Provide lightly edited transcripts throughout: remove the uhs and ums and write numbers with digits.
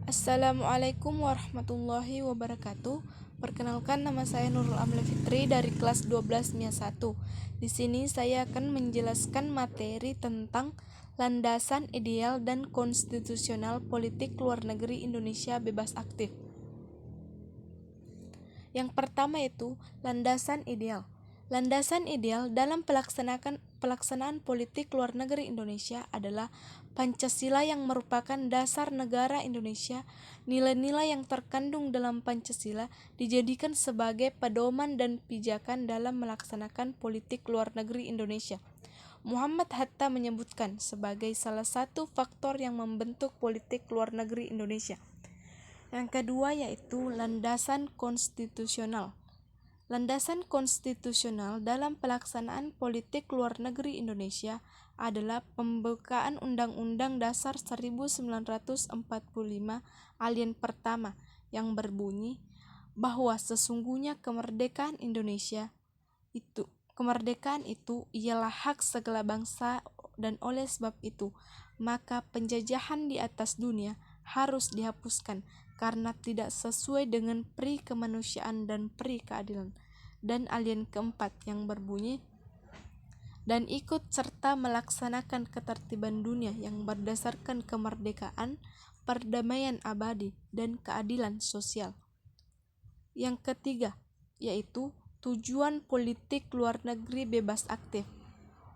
Assalamualaikum warahmatullahi wabarakatuh. Perkenalkan, nama saya Nurul Amle Fitri dari kelas 12 MIA 1. Di sini saya akan menjelaskan materi tentang landasan ideal dan konstitusional politik luar negeri Indonesia bebas aktif. Yang pertama itu landasan ideal. Landasan ideal dalam pelaksanaan politik luar negeri Indonesia adalah Pancasila yang merupakan dasar negara Indonesia. Nilai-nilai yang terkandung dalam Pancasila dijadikan sebagai pedoman dan pijakan dalam melaksanakan politik luar negeri Indonesia. Muhammad Hatta menyebutkan sebagai salah satu faktor yang membentuk politik luar negeri Indonesia. Yang kedua yaitu landasan konstitusional. Landasan konstitusional dalam pelaksanaan politik luar negeri Indonesia adalah pembukaan Undang-Undang Dasar 1945 Alien Pertama yang berbunyi bahwa sesungguhnya kemerdekaan itu ialah hak segala bangsa, dan oleh sebab itu maka penjajahan di atas dunia harus dihapuskan karena tidak sesuai dengan pri kemanusiaan dan pri keadilan. Dan alien keempat yang berbunyi dan ikut serta melaksanakan ketertiban dunia yang berdasarkan kemerdekaan, perdamaian abadi, dan keadilan sosial. Yang ketiga yaitu tujuan politik luar negeri bebas aktif.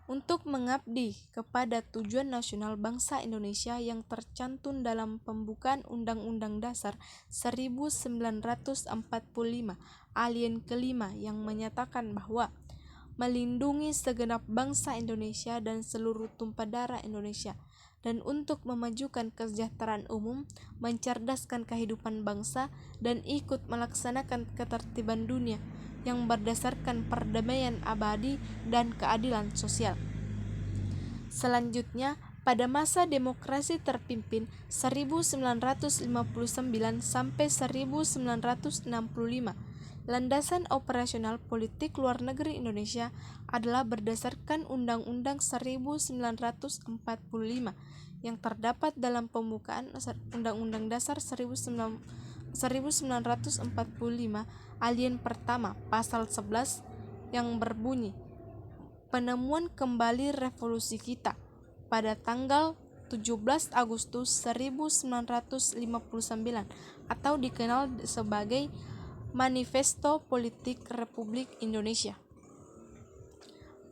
Untuk mengabdi kepada tujuan nasional bangsa Indonesia yang tercantum dalam pembukaan Undang-Undang Dasar 1945 Alien kelima yang menyatakan bahwa melindungi segenap bangsa Indonesia dan seluruh tumpah darah Indonesia, dan untuk memajukan kesejahteraan umum, mencerdaskan kehidupan bangsa, dan ikut melaksanakan ketertiban dunia yang berdasarkan perdamaian abadi dan keadilan sosial. Selanjutnya, pada masa demokrasi terpimpin 1959 sampai 1965, landasan operasional politik luar negeri Indonesia adalah berdasarkan Undang-Undang 1945 yang terdapat dalam pembukaan Undang-Undang Dasar 1945 Alien Pertama pasal 11 yang berbunyi penemuan kembali revolusi kita pada tanggal 17 Agustus 1959 atau dikenal sebagai Manifesto Politik Republik Indonesia.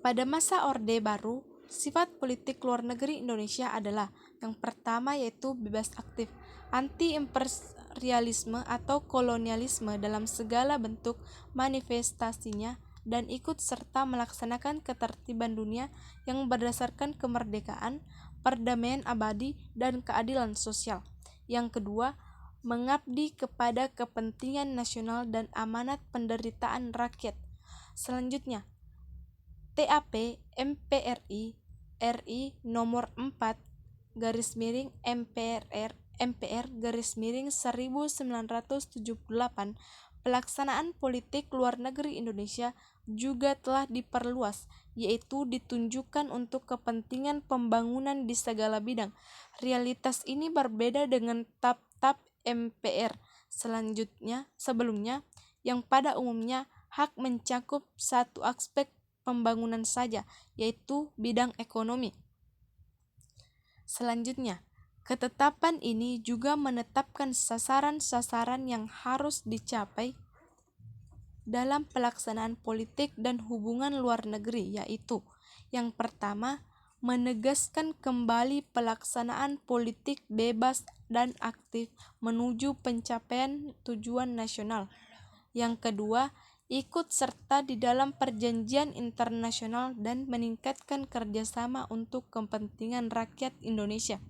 Pada masa Orde Baru, sifat politik luar negeri Indonesia adalah yang pertama yaitu bebas aktif, anti-imperialisme atau kolonialisme dalam segala bentuk manifestasinya, dan ikut serta melaksanakan ketertiban dunia yang berdasarkan kemerdekaan, perdamaian abadi, dan keadilan sosial. Yang kedua, mengabdi kepada kepentingan nasional dan amanat penderitaan rakyat. Selanjutnya, TAP MPRI RI nomor 4 MPR 1978 pelaksanaan politik luar negeri Indonesia juga telah diperluas, yaitu ditunjukkan untuk kepentingan pembangunan di segala bidang. Realitas ini berbeda dengan TAP MPR sebelumnya yang pada umumnya hak mencakup satu aspek pembangunan saja, yaitu bidang ekonomi. Selanjutnya, ketetapan ini juga menetapkan sasaran-sasaran yang harus dicapai dalam pelaksanaan politik dan hubungan luar negeri, yaitu yang pertama, menegaskan kembali pelaksanaan politik bebas dan aktif menuju pencapaian tujuan nasional. Yang kedua, ikut serta di dalam perjanjian internasional dan meningkatkan kerjasama untuk kepentingan rakyat Indonesia.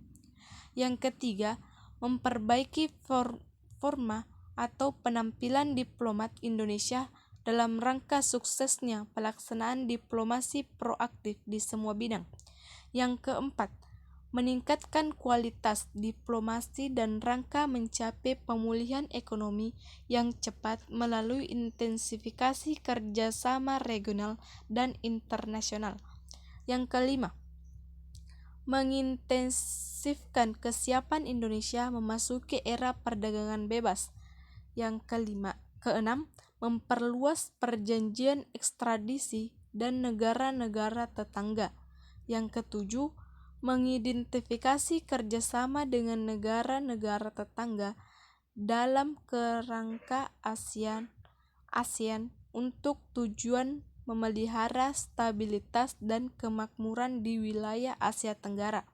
Yang ketiga, memperbaiki forma atau penampilan diplomat Indonesia dalam rangka suksesnya pelaksanaan diplomasi proaktif di semua bidang. Yang keempat, meningkatkan kualitas diplomasi dan rangka mencapai pemulihan ekonomi yang cepat melalui intensifikasi kerjasama regional dan internasional. Yang kelima, mengintensifkan kesiapan Indonesia memasuki era perdagangan bebas. Yang keenam, memperluas perjanjian ekstradisi dan negara-negara tetangga. Yang ketujuh, mengidentifikasi kerjasama dengan negara-negara tetangga dalam kerangka ASEAN untuk tujuan memelihara stabilitas dan kemakmuran di wilayah Asia Tenggara.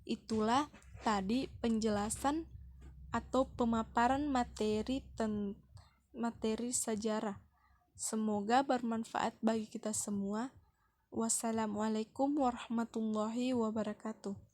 Itulah tadi penjelasan atau pemaparan materi sejarah. Semoga bermanfaat bagi kita semua. Wassalamualaikum warahmatullahi wabarakatuh.